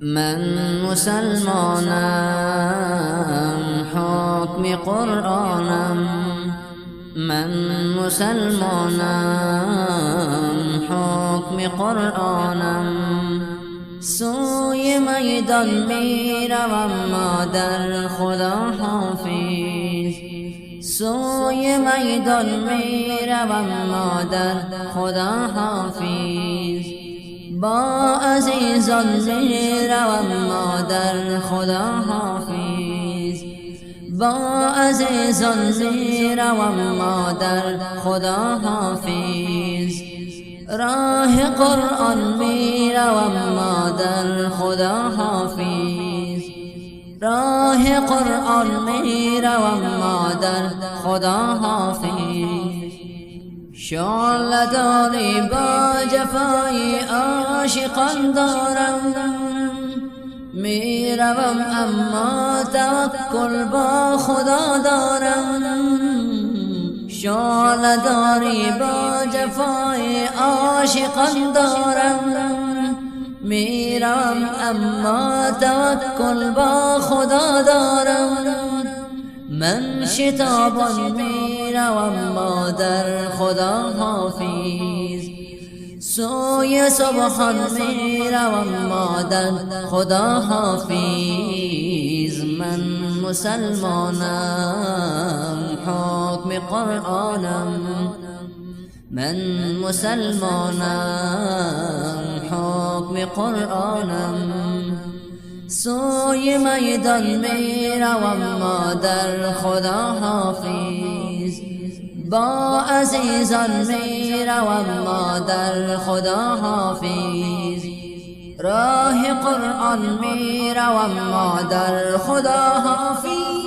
من مسلمانم حکم قرآنم، من مسلمانم حکم قرآنم. سوی میدان میروم مادر خدا حافظ، سوی میدان میروم مادر خدا حافظ. با عزیزان میروم مادر خدا حافظ، با عزیزان میروم مادر خدا حافظ. راه قرآن میروم مادر خدا حافظ، راه قرآن میروم مادر خدا حافظ. شعله داری با جفای عاشقان دارم، میروم اما توکل با خدا دارم. شعله داری با جفای عاشقان دارم، میروم اما توکل با خدا دارم. من شتابان میروم مادر خدا حافظ، سوی سبحان میروم مادر خدا حافظ. من مسلمانم حکم قرآنم، من مسلمانم حکم قرآنم. سوی میدان میروم مادر خدا حافظ، با عزیزان میروم مادر خدا حافظ. راه قرآن میروم مادر خدا حافظ.